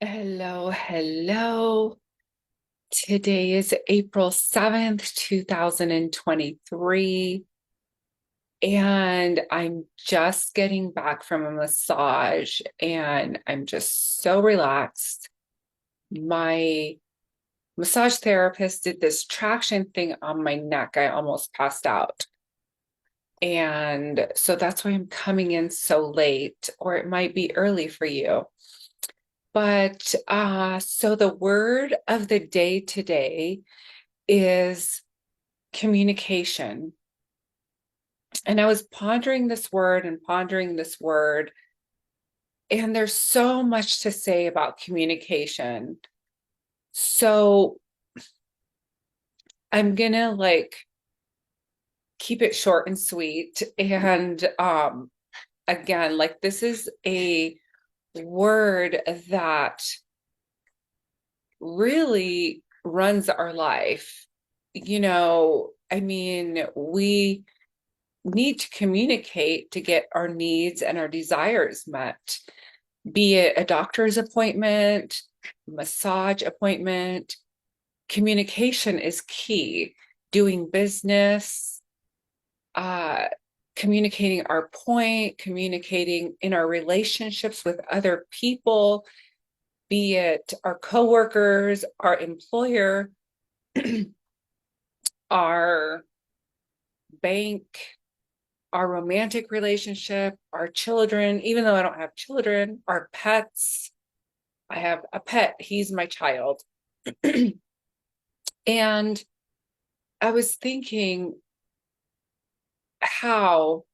Hello, hello. Today is April 7th, 2023, and I'm just getting back from a massage and I'm just so relaxed. My massage therapist did this traction thing on my neck. I almost passed out. And so that's why I'm coming in so late, or it might be early for you. But so the word of the day today is communication. And I was pondering this word and pondering this word, and there's so much to say about communication. So I'm gonna keep it short and sweet. And again, like this is a word that really runs our life. I mean, we need to communicate to get our needs and our desires met, be it a doctor's appointment, massage appointment. Communication is key. Doing business, uh, communicating our point, communicating in our relationships with other people, be it our coworkers, our employer, our bank, our romantic relationship, our children, even though I don't have children, our pets. I have a pet, he's my child. And I was thinking how,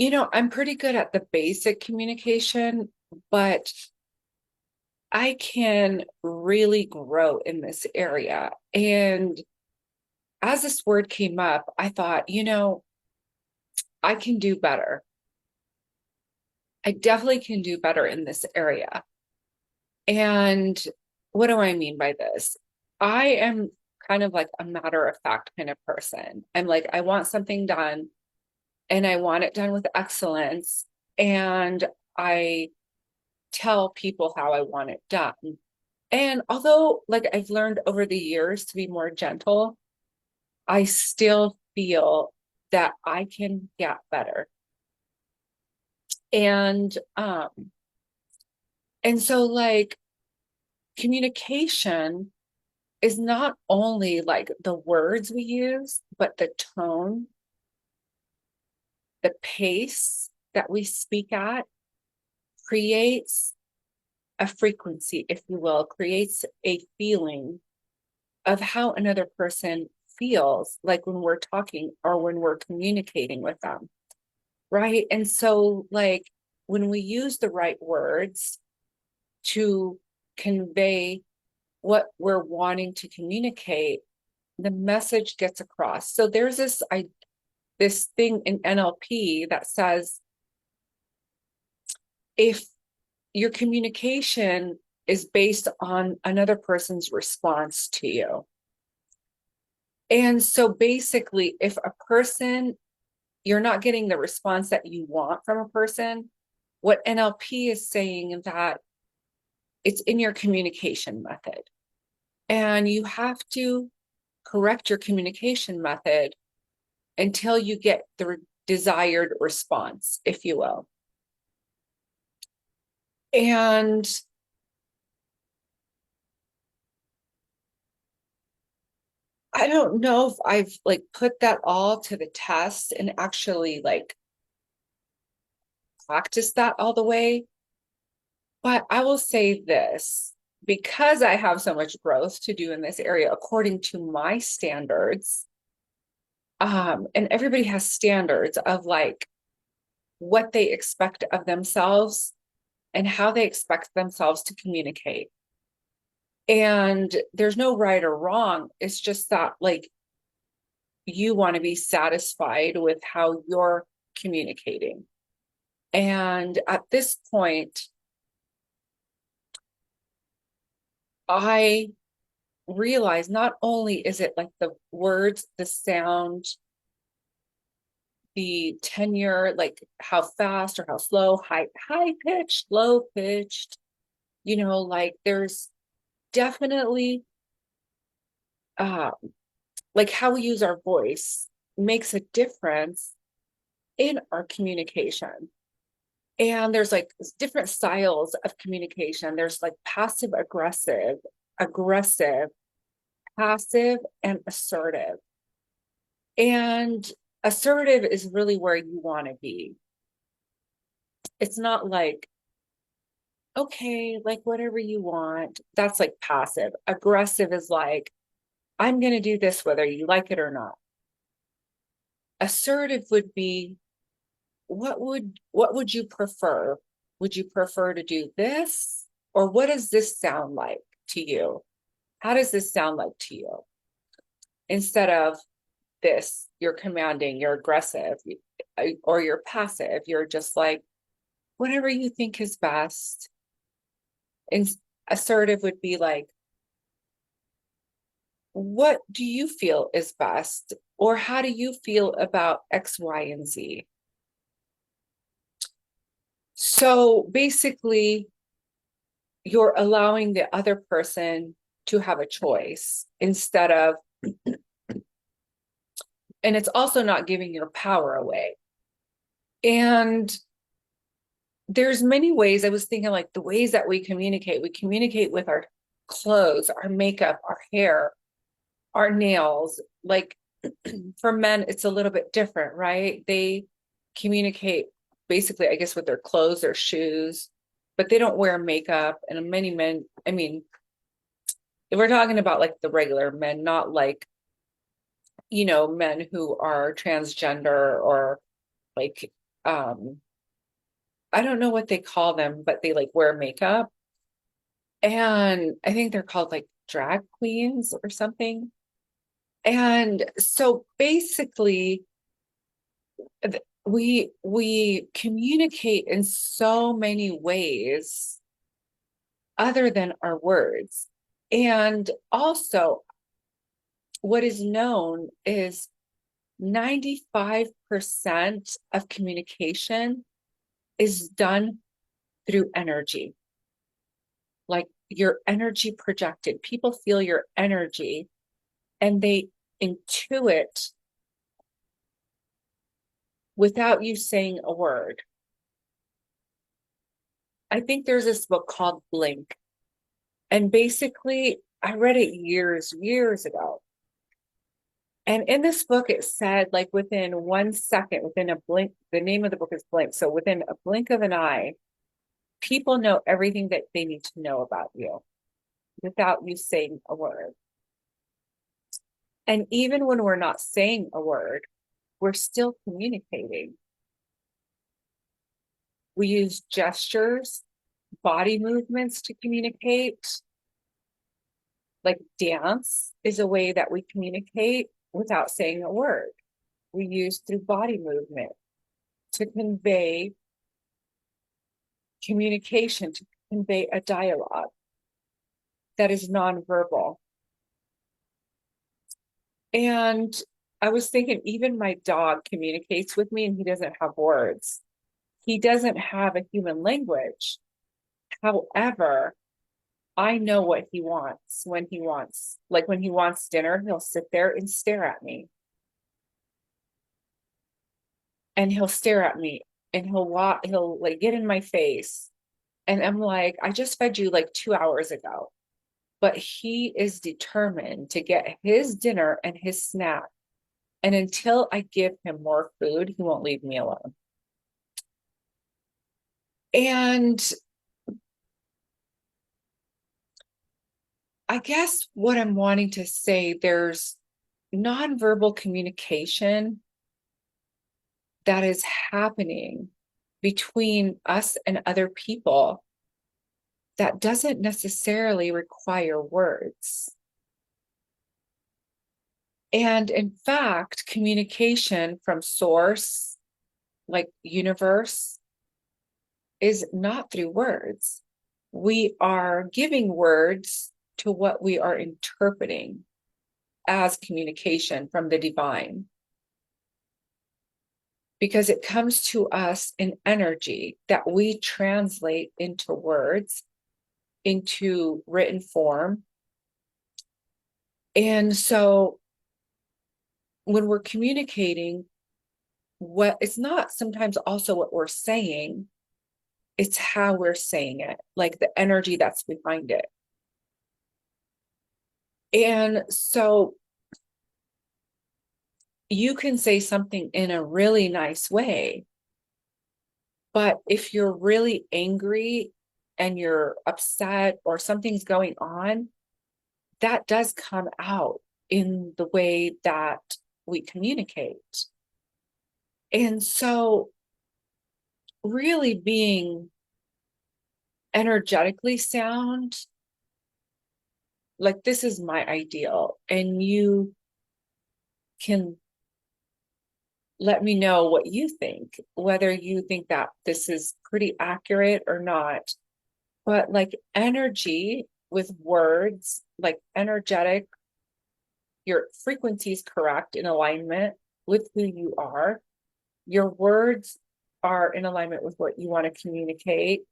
I'm pretty good at the basic communication, but I can really grow in this area. And as this word came up, I thought, I can do better. I definitely can do better in this area. And what do I mean by this? I am kind of like a matter of fact kind of person. I'm like, I want something done and I want it done with excellence. And I tell people how I want it done. And although, like, I've learned over the years to be more gentle, I still feel that I can get better. And and so like communication is not only like the words we use, but the tone, the pace that we speak at creates a frequency, if you will, creates a feeling of how another person feels like when we're talking or when we're communicating with them. Right. And so, like, when we use the right words to convey what we're wanting to communicate, the message gets across. So there's this thing in NLP that says if your communication is based on another person's response to you. And so basically, if a person, you're not getting the response that you want from a person, what NLP is saying that it's in your communication method. And you have to correct your communication method until you get the desired response, if you will. And I don't know if I've like put that all to the test and actually like practiced that all the way. But I will say this, because I have so much growth to do in this area, according to my standards, and everybody has standards of like what they expect of themselves and how they expect themselves to communicate. And there's no right or wrong. It's just that like you want to be satisfied with how you're communicating. And at this point, I realize not only is it like the words, the sound, the tenure, like how fast or how slow, high pitched, low pitched, Like there's definitely uh like how we use our voice makes a difference in our communication. And there's like different styles of communication. There's like passive aggressive, passive, and assertive. And assertive is really where you want to be. It's not like, okay, like whatever you want. That's like passive. Aggressive is like, I'm going to do this whether you like it or not. Assertive would be, what would you prefer? Would you prefer to do this? Or what does this sound like to you? How does this sound like to you? Instead of this, you're commanding, you're aggressive, or you're passive. You're just like, whatever you think is best. And assertive would be like, what do you feel is best? Or how do you feel about X, Y, and Z? So basically, you're allowing the other person to have a choice instead of, and it's also not giving your power away. And there's many ways. I was thinking like the ways that we communicate with our clothes, our makeup, our hair, our nails. Like for men, it's a little bit different, right? They communicate basically, I guess, with their clothes, their shoes, but they don't wear makeup. And many men, I mean, if we're talking about like the regular men, not like, men who are transgender or like, I don't know what they call them, but they like wear makeup. And I think they're called like drag queens or something. And so basically, we communicate in so many ways other than our words. And also, what is known is 95% of communication is done through energy, like your energy projected. People feel your energy and they intuit without you saying a word. I think there's this book called Blink. And basically, I read it years ago. And in this book, it said, like, within 1 second, within a blink, the name of the book is Blink. So within a blink of an eye, people know everything that they need to know about you without you saying a word. And even when we're not saying a word, we're still communicating. We use gestures, body movements to communicate. Like dance is a way that we communicate without saying a word. We use through body movement to convey communication, to convey a dialogue that is nonverbal. And I was thinking, even my dog communicates with me and he doesn't have words. He doesn't have a human language. However, I know what he wants like when he wants dinner, he'll sit there and stare at me. And he'll stare at me and he'll like get in my face. And I'm like, I just fed you like 2 hours ago. But he is determined to get his dinner and his snack. And until I give him more food, he won't leave me alone. And I guess what I'm wanting to say, there's nonverbal communication that is happening between us and other people that doesn't necessarily require words. And in fact, communication from source, like universe, is not through words. We are giving words to what we are interpreting as communication from the divine. Because it comes to us in energy that we translate into words into written form. And so when we're communicating, what it's not sometimes also what we're saying, it's how we're saying it, like the energy that's behind it. And so you can say something in a really nice way, but if you're really angry and you're upset or something's going on, that does come out in the way that we communicate. And so, really being energetically sound, like this is my ideal, and you can let me know what you think, whether you think that this is pretty accurate or not. But like energy with words, like energetic, your frequency is correct in alignment with who you are. Your words are in alignment with what you want to communicate.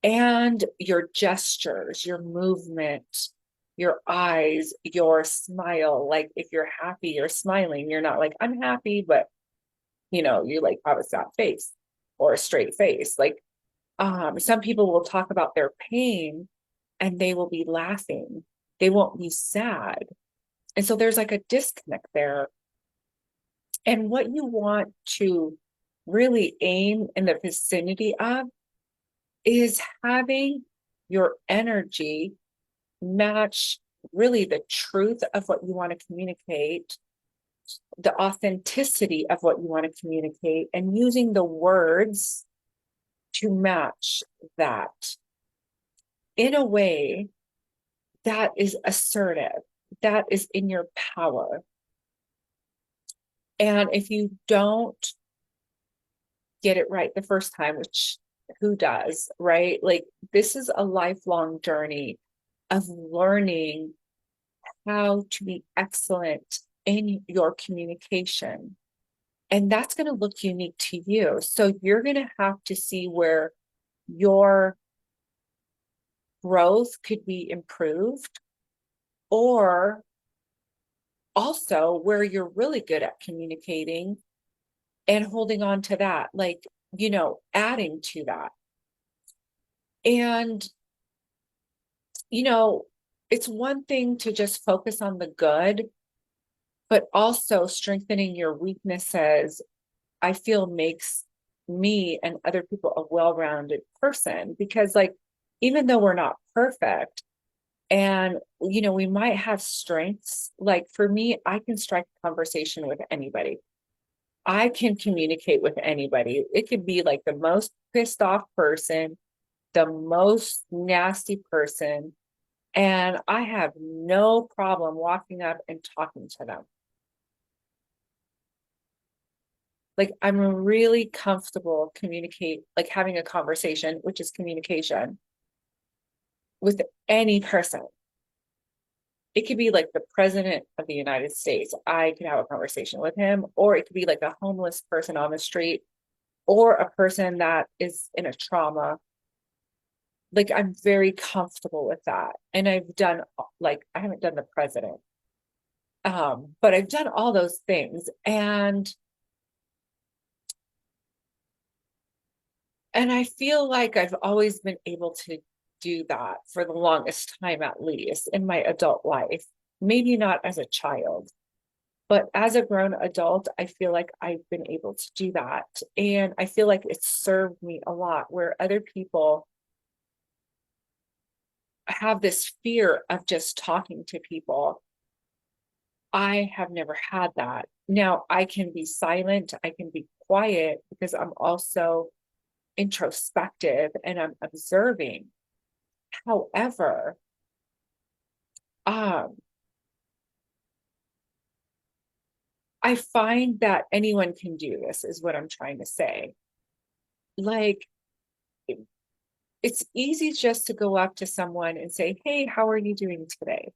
And your gestures, your movement, your eyes, your smile. Like if you're happy, you're smiling. You're not like, I'm happy, but you like have a sad face or a straight face. Like some people will talk about their pain and they will be laughing. They won't be sad. And so there's like a disconnect there. And what you want to really aim in the vicinity of is having your energy match really the truth of what you want to communicate, the authenticity of what you want to communicate, and using the words to match that in a way that is assertive, that is in your power. And if you don't get it right the first time, which who does, right? Like this is a lifelong journey of learning how to be excellent in your communication. And that's going to look unique to you. So you're going to have to see where your growth could be improved, or also where you're really good at communicating and holding on to that, like, adding to that. And, you know, it's one thing to just focus on the good, but also strengthening your weaknesses, I feel makes me and other people a well-rounded person. Because, like, even though we're not perfect, and we might have strengths, like for me, I can strike a conversation with anybody. I can communicate with anybody. It could be like the most pissed off person, the most nasty person, and I have no problem walking up and talking to them. Like I'm really comfortable communicate, like having a conversation, which is communication, with any person. It could be like the president of the United States. I could have a conversation with him, or it could be like a homeless person on the street, or a person that is in a trauma. Like I'm very comfortable with that. And I've done, like, I haven't done the president. But I've done all those things. And I feel like I've always been able to do that for the longest time, at least in my adult life. Maybe not as a child, but as a grown adult, I feel like I've been able to do that. And I feel like it's served me a lot, where other people have this fear of just talking to people. I have never had that. Now I can be silent, I can be quiet because I'm also introspective and I'm observing. However, um, I find that anyone can do this, is what I'm trying to say. Like, it's easy just to go up to someone and say, hey, how are you doing today?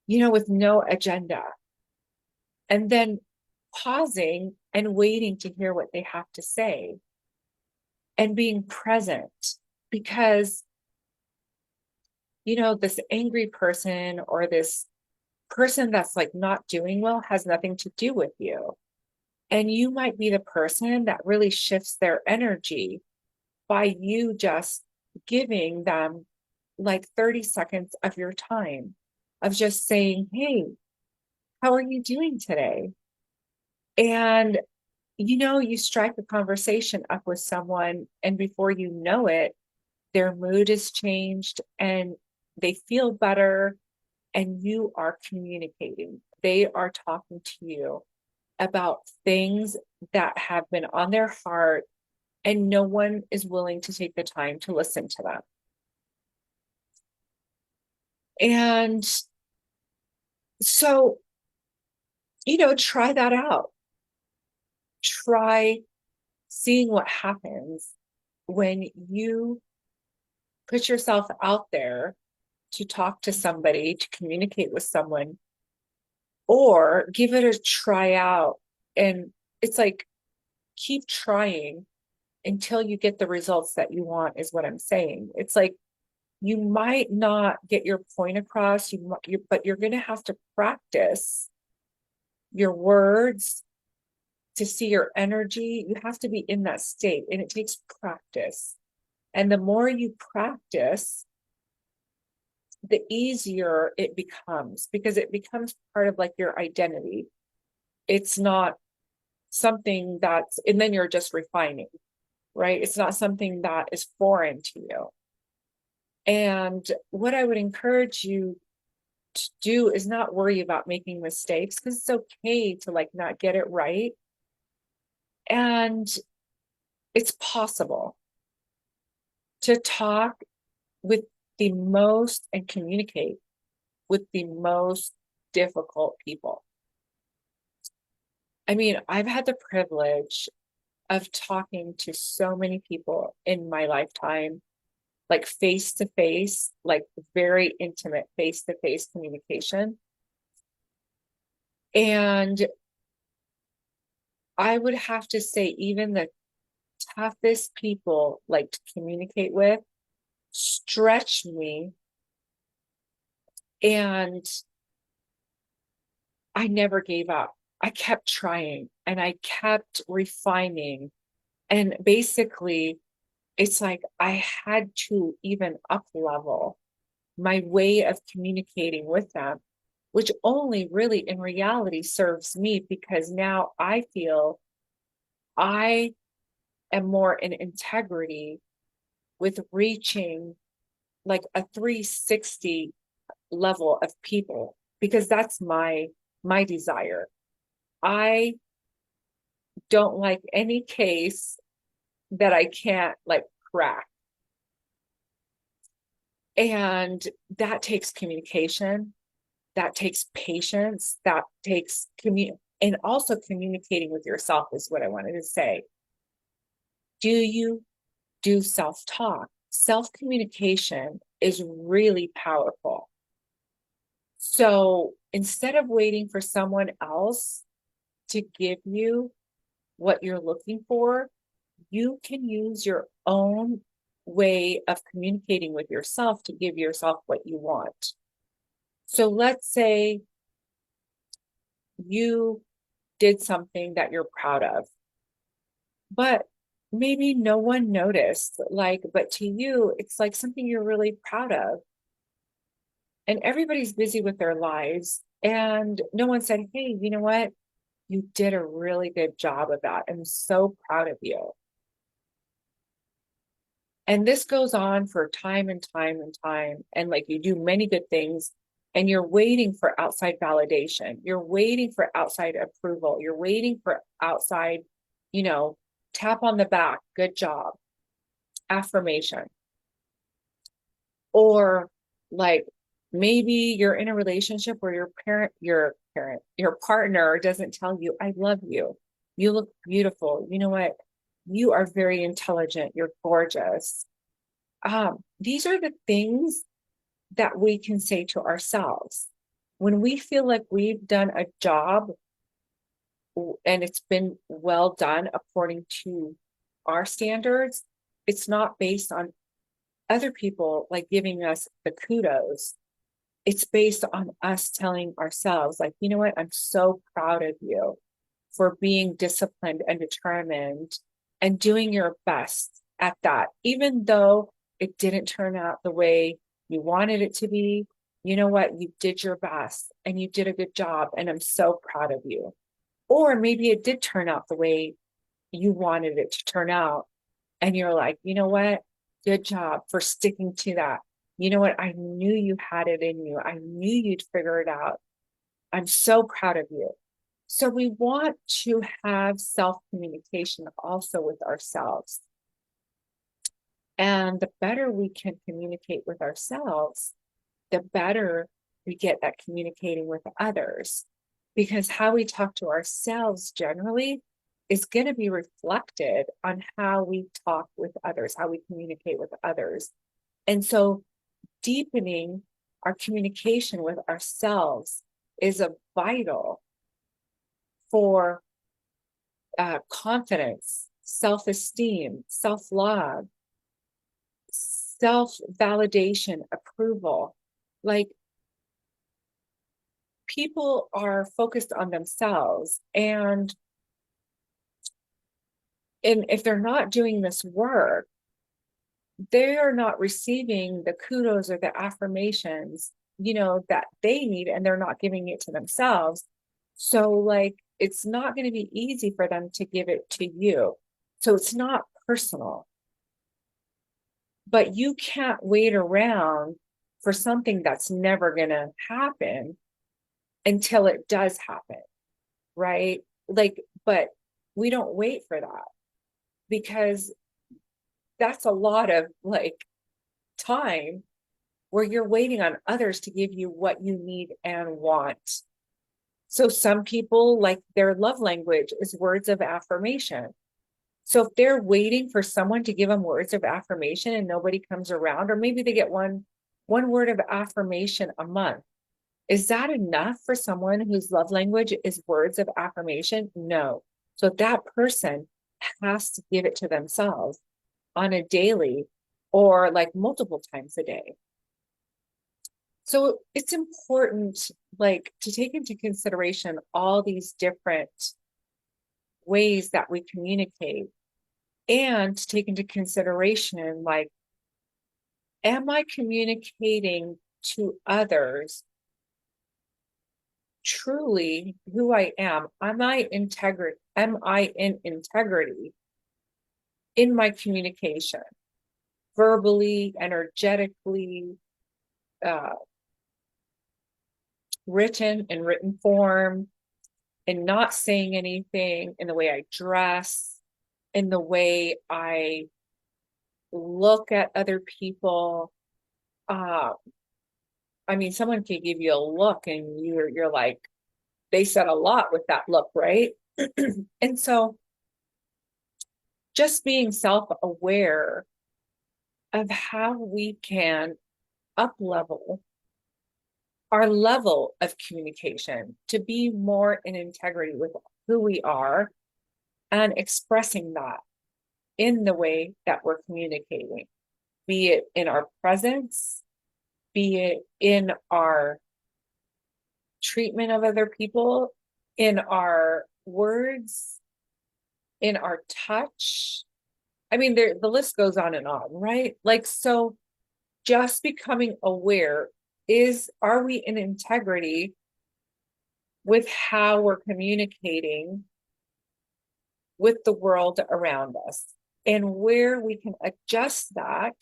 With no agenda. And then pausing and waiting to hear what they have to say and being present. because, this angry person or this person that's like not doing well has nothing to do with you. And you might be the person that really shifts their energy by you just giving them like 30 seconds of your time of just saying, hey, how are you doing today? And you strike a conversation up with someone, and before you know it, their mood is changed and they feel better, and you are communicating. They are talking to you about things that have been on their heart, and no one is willing to take the time to listen to them. And so, try that out. Try seeing what happens when you put yourself out there to talk to somebody, to communicate with someone, or give it a try out. And it's like, keep trying until you get the results that you want, is what I'm saying. It's like, you might not get your point across, but you're going to have to practice your words to see your energy. You have to be in that state, and it takes practice. And the more you practice, the easier it becomes, because it becomes part of like your identity. It's not something and then you're just refining, right? It's not something that is foreign to you. And what I would encourage you to do is not worry about making mistakes, because it's okay to like not get it right. And it's possible to talk with the most and communicate with the most difficult people. I mean, I've had the privilege of talking to so many people in my lifetime, like face to face, like very intimate face to face communication. And I would have to say, even the toughest people like to communicate with stretch me, and I never gave up. I kept trying and I kept refining. And basically, it's like I had to even up level my way of communicating with them, which only really in reality serves me, because now I feel I am more in integrity with reaching like a 360 level of people, because that's my desire. I don't like any case that I can't like crack. And that takes communication, that takes patience, that takes and also communicating with yourself is what I wanted to say. Do you do self-talk? Self-communication is really powerful. So instead of waiting for someone else to give you what you're looking for, you can use your own way of communicating with yourself to give yourself what you want. So let's say you did something that you're proud of, but maybe no one noticed, like, but to you, it's like something you're really proud of. And everybody's busy with their lives. And no one said, hey, you know what? You did a really good job of that. I'm so proud of you. And this goes on for time and time and time. And like, you do many good things, and you're waiting for outside validation. You're waiting for outside approval. You're waiting for outside, you know, tap on the back, good job, affirmation. Or like, maybe you're in a relationship where your partner doesn't tell you, I love you. You look beautiful. You know what? You are very intelligent. You're gorgeous. These are the things that we can say to ourselves when we feel like we've done a job and it's been well done according to our standards. It's not based on other people like giving us the kudos, it's based on us telling ourselves, like, you know what, I'm so proud of you for being disciplined and determined and doing your best at that, even though it didn't turn out the way you wanted it to be. You know what? You did your best and you did a good job, and I'm so proud of you. Or maybe it did turn out the way you wanted it to turn out, and you're like, you know what? Good job for sticking to that. You know what? I knew you had it in you. I knew you'd figure it out. I'm so proud of you. So we want to have self-communication also with ourselves. And the better we can communicate with ourselves, the better we get at communicating with others. Because how we talk to ourselves generally is going to be reflected on how we talk with others, how we communicate with others. And so deepening our communication with ourselves is a vital for confidence, self-esteem, self-love, self-validation, approval. Like, people are focused on themselves, and if they're not doing this work, they are not receiving the kudos or the affirmations, that they need, and they're not giving it to themselves. So like, it's not going to be easy for them to give it to you. So it's not personal, but you can't wait around for something that's never going to happen until it does happen, right? Like, but we don't wait for that, because that's a lot of like time where you're waiting on others to give you what you need and want. So some people, like, their love language is words of affirmation. So if they're waiting for someone to give them words of affirmation and nobody comes around, or maybe they get one word of affirmation a month, is that enough for someone whose love language is words of affirmation? No. So that person has to give it to themselves on a daily or like multiple times a day. So it's important, like, to take into consideration all these different ways that we communicate, and to take into consideration, like, am I communicating to others truly who I am? Am I in integrity in my communication, verbally, energetically, uh, in written form, and not saying anything, in the way I dress, in the way I look at other people. Uh, I mean, someone can give you a look and you're like, they said a lot with that look, right? And so just being self-aware of how we can up level our level of communication to be more in integrity with who we are, and expressing that in the way that we're communicating, be it in our presence, be it in our treatment of other people, in our words, in our touch. I mean, the list goes on, right? Like, so just becoming aware, are we in integrity with how we're communicating with the world around us, and where we can adjust that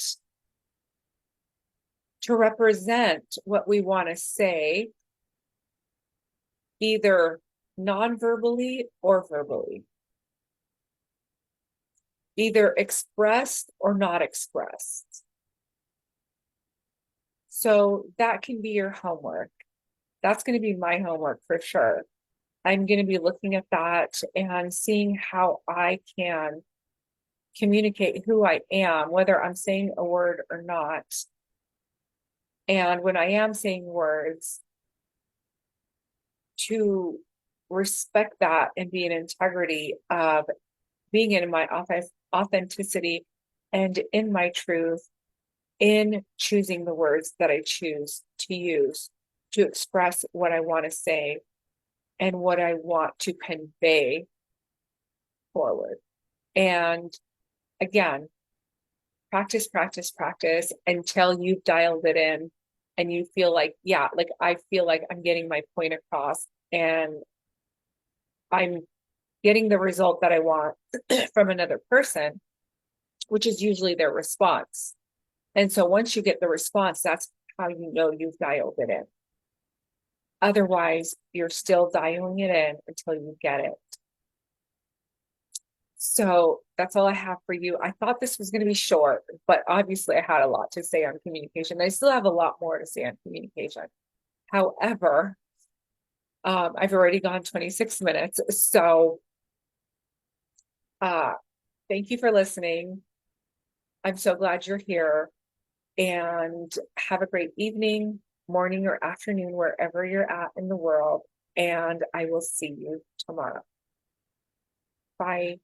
to represent what we want to say, either non-verbally or verbally, either expressed or not expressed. So that can be your homework. That's going to be my homework for sure. I'm going to be looking at that and seeing how I can communicate who I am, whether I'm saying a word or not. And when I am saying words, to respect that and be in integrity of being in my authenticity and in my truth, in choosing the words that I choose to use to express what I want to say and what I want to convey forward. And again, practice, practice, practice until you've dialed it in and you feel like, yeah, like I feel like I'm getting my point across and I'm getting the result that I want from another person, which is usually their response. And so once you get the response, that's how you know you've dialed it in. Otherwise, you're still dialing it in until you get it. So that's all I have for you. I thought this was going to be short, but obviously I had a lot to say on communication. I still have a lot more to say on communication. However, I've already gone 26 minutes. So uh, thank you for listening. I'm so glad you're here and have a great evening, morning, or afternoon, wherever you're at in the world. And I will see you tomorrow. Bye.